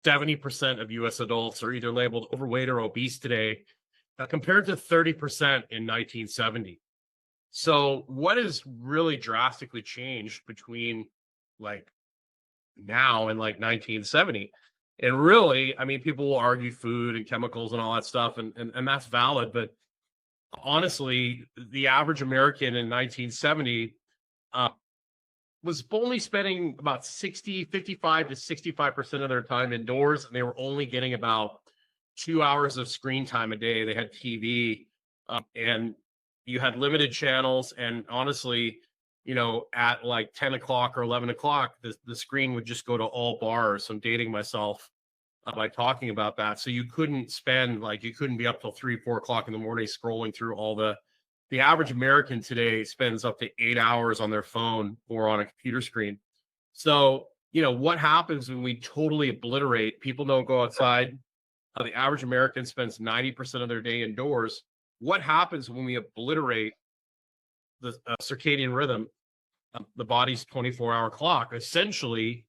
70% of US adults are either labeled overweight or obese today, compared to 30% in 1970. So what has really drastically changed between like now and like 1970? And really, I mean, people will argue food and chemicals and all that stuff, and that's valid. But honestly, the average American in 1970 uh, was only spending about 55 to 65% of their time indoors, and they were only getting about 2 hours of screen time a day. They had TV, and you had limited channels. And honestly, at like 10 o'clock or 11 o'clock, the screen would just go to all bars. I'm dating myself by talking about that. So you couldn't be up till 3, 4 o'clock in the morning scrolling through all the average American today spends up to 8 hours on their phone or on a computer screen. So, what happens when we totally obliterate, people don't go outside. The average American spends 90% of their day indoors. What happens when we obliterate the circadian rhythm, the body's 24-hour clock? Essentially,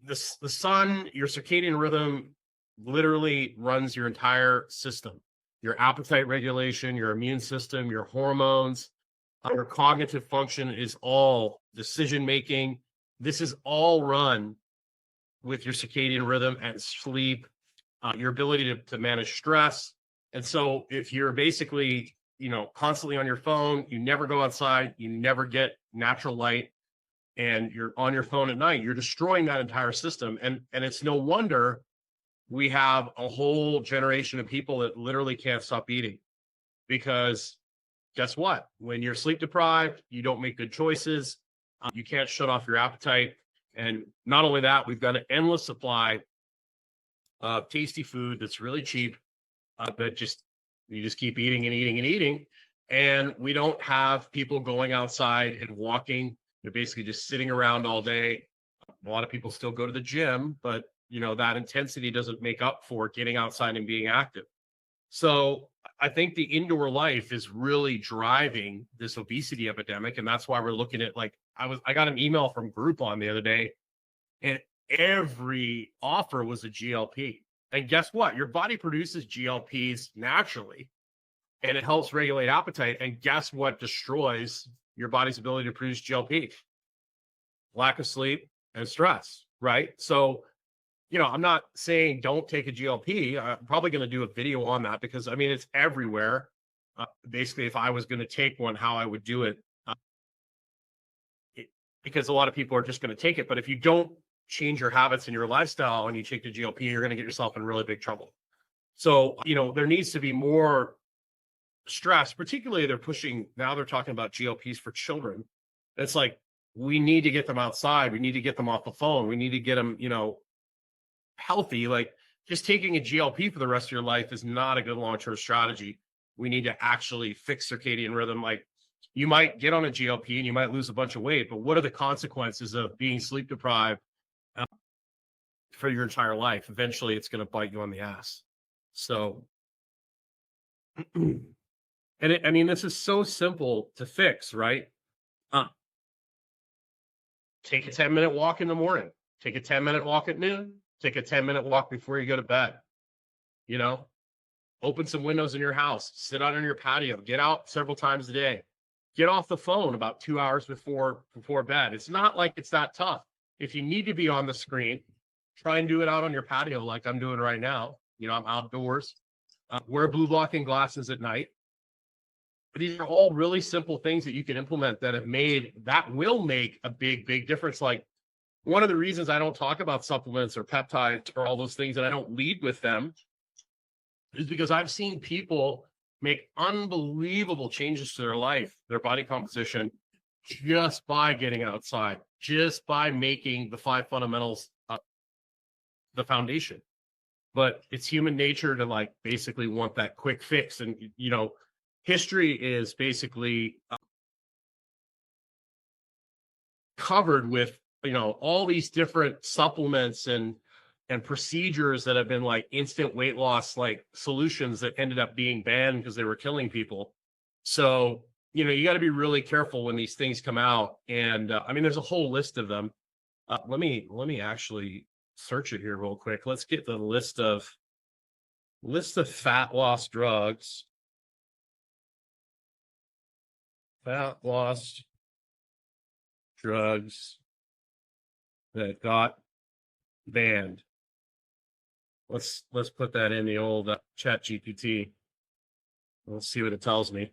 the sun, your circadian rhythm literally runs your entire system. Your appetite regulation, your immune system, your hormones, your cognitive function is all decision making. This is all run with your circadian rhythm and sleep, your ability to manage stress. And so if you're basically, constantly on your phone, you never go outside, you never get natural light, and you're on your phone at night, you're destroying that entire system. And it's no wonder we have a whole generation of people that literally can't stop eating, because guess what? When you're sleep deprived, you don't make good choices. You can't shut off your appetite. And not only that, we've got an endless supply of tasty food that's really cheap, that you just keep eating and eating and eating. And we don't have people going outside and walking. They're basically just sitting around all day. A lot of people still go to the gym, but that intensity doesn't make up for getting outside and being active. So I think the indoor life is really driving this obesity epidemic. And that's why we're looking at, like, I got an email from Groupon the other day, and every offer was a GLP. And guess what? Your body produces GLPs naturally, and it helps regulate appetite. And guess what destroys your body's ability to produce GLP? Lack of sleep and stress, right? So, I'm not saying don't take a GLP. I'm probably going to do a video on that, because it's everywhere. Basically, if I was going to take one, how I would do it, because a lot of people are just going to take it. But if you don't change your habits and your lifestyle and you take the GLP, you're going to get yourself in really big trouble. So, there needs to be more stress, particularly they're talking about GLPs for children. It's like, we need to get them outside. We need to get them off the phone. We need to get them, healthy. Like, just taking a GLP for the rest of your life is not a good long-term strategy. We need to actually fix circadian rhythm. Like, you might get on a GLP and you might lose a bunch of weight, but what are the consequences of being sleep deprived for your entire life? Eventually it's going to bite you on the ass. So, this is so simple to fix, right? Take a 10-minute walk in the morning, take a 10-minute walk at noon, take a 10-minute walk before you go to bed. Open some windows in your house, sit out on your patio, get out several times a day, get off the phone about 2 hours before bed. It's not like it's that tough. If you need to be on the screen, try and do it out on your patio like I'm doing right now. I'm outdoors. Wear blue blocking glasses at night. But these are all really simple things that you can implement that will make a big, big difference. Like, one of the reasons I don't talk about supplements or peptides or all those things, and I don't lead with them, is because I've seen people make unbelievable changes to their life, their body composition, just by getting outside, just by making the 5 fundamentals the foundation. But it's human nature to basically want that quick fix. And, history is basically covered with, all these different supplements and procedures that have been like instant weight loss, solutions that ended up being banned because they were killing people. So, you got to be really careful when these things come out. And there's a whole list of them. Let me actually search it here real quick. Let's get the list of fat loss drugs. Fat loss drugs that got banned. Let's put that in the old chat GPT. Let's see what it tells me.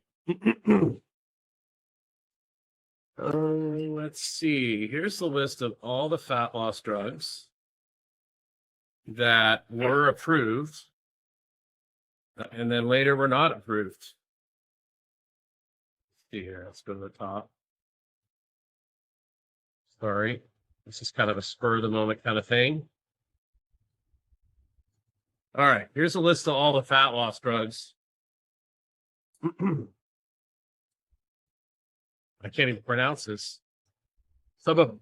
Let's see. Here's the list of all the fat loss drugs that were approved and then later were not approved. Let's see here. Let's go to the top. Sorry. This is kind of a spur of the moment kind of thing. All right. Here's a list of all the fat loss drugs. I can't even pronounce this. Some of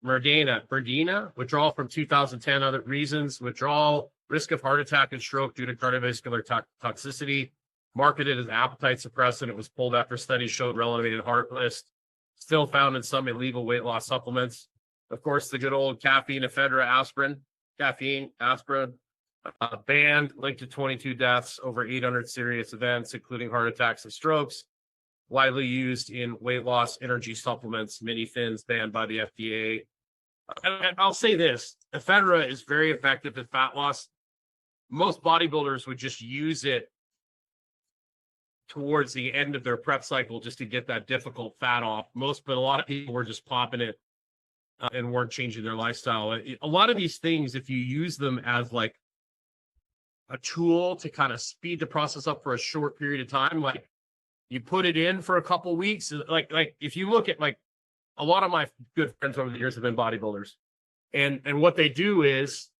Merdina, withdrawal from 2010, other reasons, withdrawal, risk of heart attack and stroke due to cardiovascular toxicity, marketed as appetite suppressant. It was pulled after studies showed elevated heart risk, still found in some illegal weight loss supplements. Of course, the good old caffeine, ephedra, aspirin, banned, linked to 22 deaths, over 800 serious events, including heart attacks and strokes. Widely used in weight loss energy supplements, mini thins banned by the FDA. And I'll say this, ephedra is very effective at fat loss. Most bodybuilders would just use it towards the end of their prep cycle just to get that difficult fat off. But a lot of people were just popping it and weren't changing their lifestyle. A lot of these things, if you use them as like a tool to kind of speed the process up for a short period of time, like you put it in for a couple weeks, like if you look at like a lot of my good friends over the years have been bodybuilders, and what they do is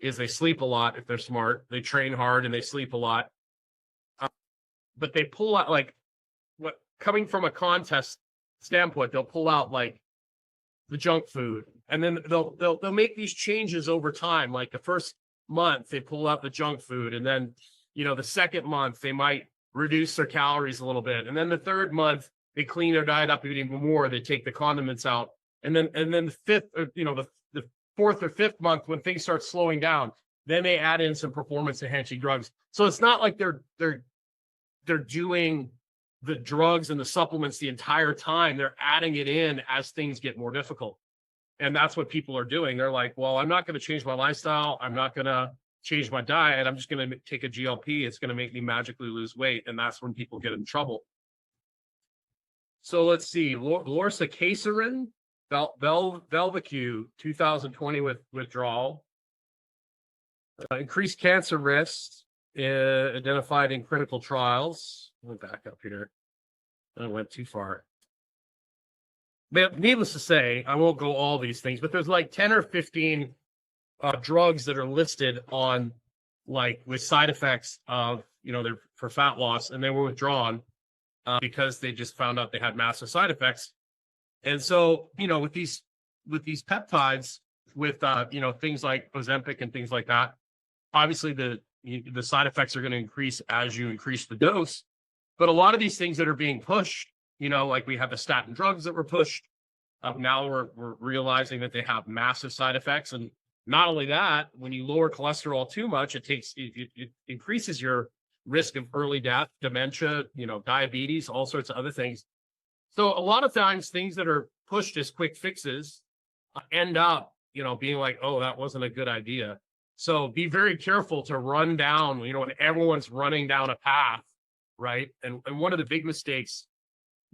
they sleep a lot if they're smart. They train hard and they sleep a lot, but they pull out like what coming from a contest standpoint, they'll pull out like the junk food, and then they'll make these changes over time. Like the first month they pull out the junk food, and then the second month they might reduce their calories a little bit, and then the third month they clean their diet up even more. They take the condiments out, and then the fifth, or the fourth or fifth month, when things start slowing down, then they add in some performance enhancing drugs. So it's not like they're doing the drugs and the supplements the entire time. They're adding it in as things get more difficult, and that's what people are doing. They're like, well, I'm not going to change my lifestyle. I'm not going to change my diet. I'm just going to take a GLP. It's going to make me magically lose weight. And that's when people get in trouble. So let's see. Lorcaserin, Velvacue, 2020 withdrawal. Increased cancer risks identified in clinical trials. Let me back up here. I went too far. But needless to say, I won't go all these things, but there's like 10 or 15 drugs that are listed on like with side effects of they're for fat loss, and they were withdrawn because they just found out they had massive side effects. And so with these peptides, with things like Ozempic and things like that, obviously the side effects are going to increase as you increase the dose. But a lot of these things that are being pushed, like we have the statin drugs that were pushed, now we're realizing that they have massive side effects. And not only that, when you lower cholesterol too much, it increases your risk of early death, dementia, diabetes, all sorts of other things. So a lot of times things that are pushed as quick fixes end up, being like, oh, that wasn't a good idea. So be very careful to run down, when everyone's running down a path, right? And one of the big mistakes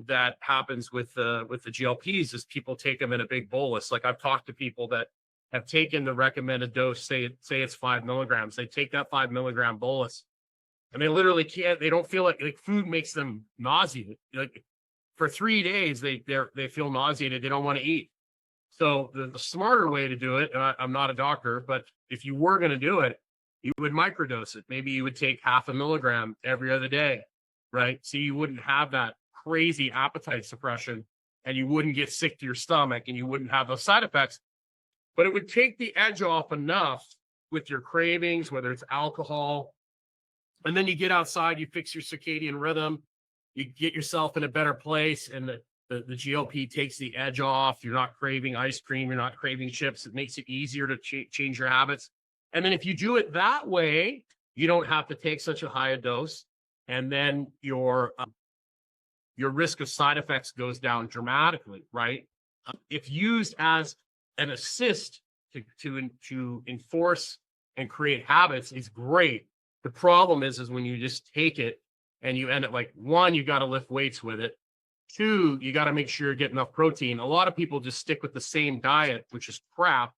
that happens with the GLPs is people take them in a big bolus. Like I've talked to people that have taken the recommended dose, say it's 5 milligrams. They take that 5 milligram bolus, and they literally can't. They don't feel like food makes them nauseated. Like for 3 days, they feel nauseated. They don't want to eat. So the smarter way to do it, and I'm not a doctor, but if you were going to do it, you would microdose it. Maybe you would take 0.5 milligram every other day, right? So you wouldn't have that crazy appetite suppression, and you wouldn't get sick to your stomach, and you wouldn't have those side effects. But it would take the edge off enough with your cravings, whether it's alcohol, and then you get outside, you fix your circadian rhythm, you get yourself in a better place, and the the GLP takes the edge off. You're not craving ice cream. You're not craving chips. It makes it easier to change your habits. And then if you do it that way, you don't have to take such a high dose. And then your risk of side effects goes down dramatically, right? If used as an assist to enforce and create habits, is great. The problem is when you just take it and you end up like, one, you got to lift weights with it. Two, you got to make sure you get enough protein. A lot of people just stick with the same diet, which is crap,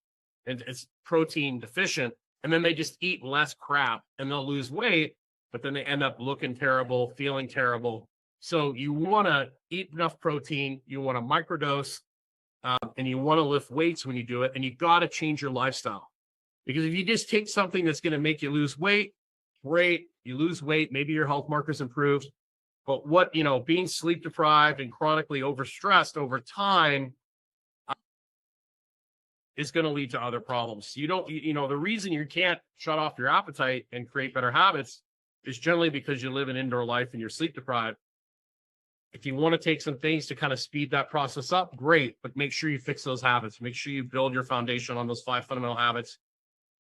and it's protein deficient, and then they just eat less crap and they'll lose weight, but then they end up looking terrible, feeling terrible. So you want to eat enough protein, you want to microdose, and you want to lift weights when you do it, and you got to change your lifestyle. Because if you just take something that's going to make you lose weight, great, you lose weight, maybe your health markers improve. But being sleep deprived and chronically overstressed over time is going to lead to other problems. The reason you can't shut off your appetite and create better habits is generally because you live an indoor life and you're sleep deprived. If you want to take some things to kind of speed that process up, great, but make sure you fix those habits. Make sure you build your foundation on those 5 fundamental habits.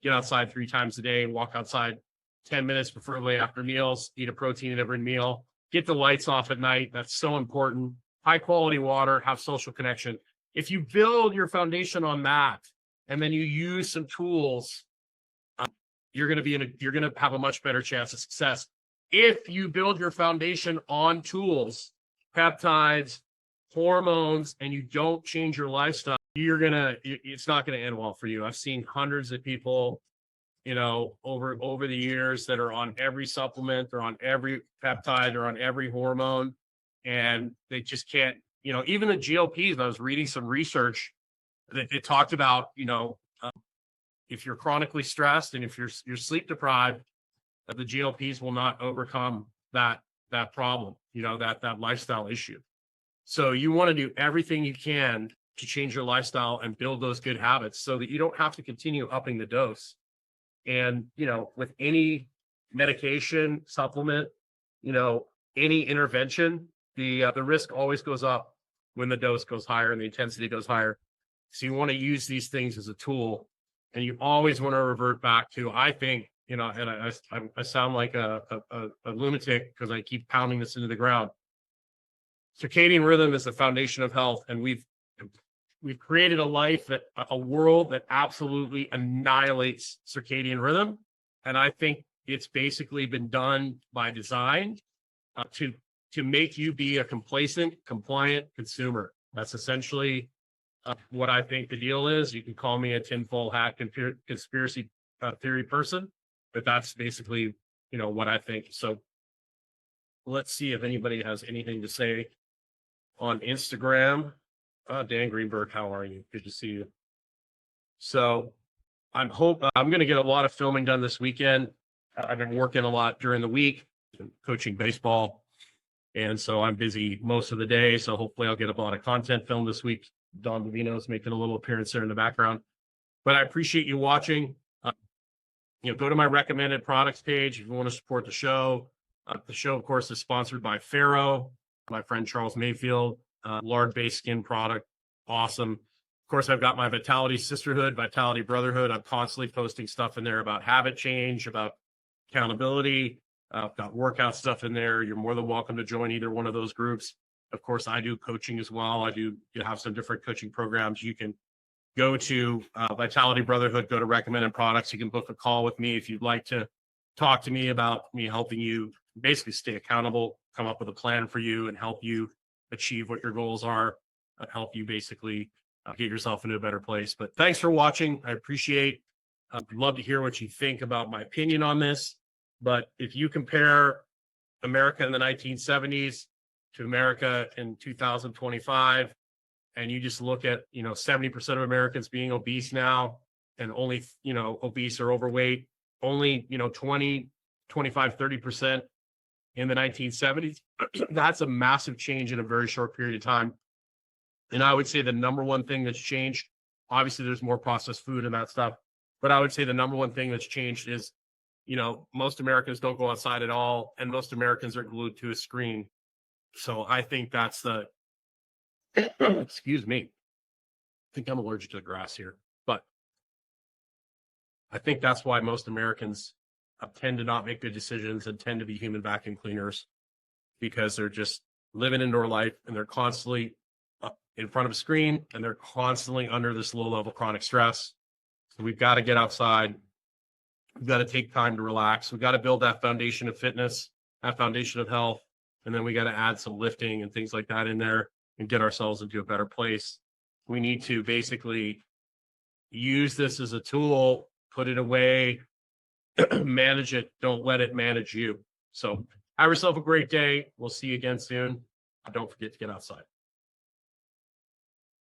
Get outside 3 times a day, walk outside 10 minutes, preferably after meals, eat a protein at every meal. Get the lights off at night. That's so important. High quality water, have social connection. If you build your foundation on that, and then you use some tools, you're going to have a much better chance of success. If you build your foundation on tools, peptides, hormones, and you don't change your lifestyle, it's not going to end well for you. I've seen hundreds of people over the years that are on every supplement, they're on every peptide, they're on every hormone, and they just can't, even the GLPs. I was reading some research that it talked about, if you're chronically stressed and if you're sleep deprived, the GLPs will not overcome that problem, that lifestyle issue. So you want to do everything you can to change your lifestyle and build those good habits so that you don't have to continue upping the dose. And, with any medication, supplement, any intervention, the risk always goes up when the dose goes higher and the intensity goes higher. So you want to use these things as a tool, and you always want to revert back to, I think, and I sound like a lunatic because I keep pounding this into the ground. Circadian rhythm is the foundation of health, and we've created a world that absolutely annihilates circadian rhythm. And I think it's basically been done by design to make you be a complacent, compliant consumer. That's essentially what I think the deal is. You can call me a tinfoil hat conspiracy theory person, but that's basically, what I think. So let's see if anybody has anything to say on Instagram. Dan Greenberg, how are you? Good to see you. So I'm going to get a lot of filming done this weekend. I've been working a lot during the week, coaching baseball. And so I'm busy most of the day. So hopefully I'll get a lot of content filmed this week. Don Davino's making a little appearance there in the background. But I appreciate you watching. Go to my recommended products page if you want to support the show. The show, of course, is sponsored by Pharaoh, my friend Charles Mayfield. Lard-based skin product, awesome. Of course, I've got my Vitality Sisterhood, Vitality Brotherhood. I'm constantly posting stuff in there about habit change, about accountability. I've got workout stuff in there. You're more than welcome to join either one of those groups. Of course, I do coaching as well. You have some different coaching programs. You can go to Vitality Brotherhood, go to recommended products. You can book a call with me if you'd like to talk to me about me helping you basically stay accountable, come up with a plan for you, and help you achieve what your goals are, help you basically get yourself into a better place. But thanks for watching. I appreciate. I'd love to hear what you think about my opinion on this. But if you compare America in the 1970s to America in 2025, and you just look at 70% of Americans being obese now, and only obese or overweight, only 20, 25, 30% in the 1970s, that's a massive change in a very short period of time. And I would say the number one thing that's changed, obviously there's more processed food and that stuff, but I would say the number one thing that's changed is, most Americans don't go outside at all, and most Americans are glued to a screen. So I think that's the Excuse me. I think I'm allergic to the grass here, but I think that's why most Americans tend to not make good decisions and tend to be human vacuum cleaners, because they're just living indoor life and they're constantly in front of a screen and they're constantly under this low level chronic stress. So we've got to get outside. We've got to take time to relax. We've got to build that foundation of fitness, that foundation of health. And then we got to add some lifting and things like that in there and get ourselves into a better place. We need to basically use this as a tool, put it away, manage it. Don't let it manage you. So have yourself a great day. We'll see you again soon. Don't forget to get outside.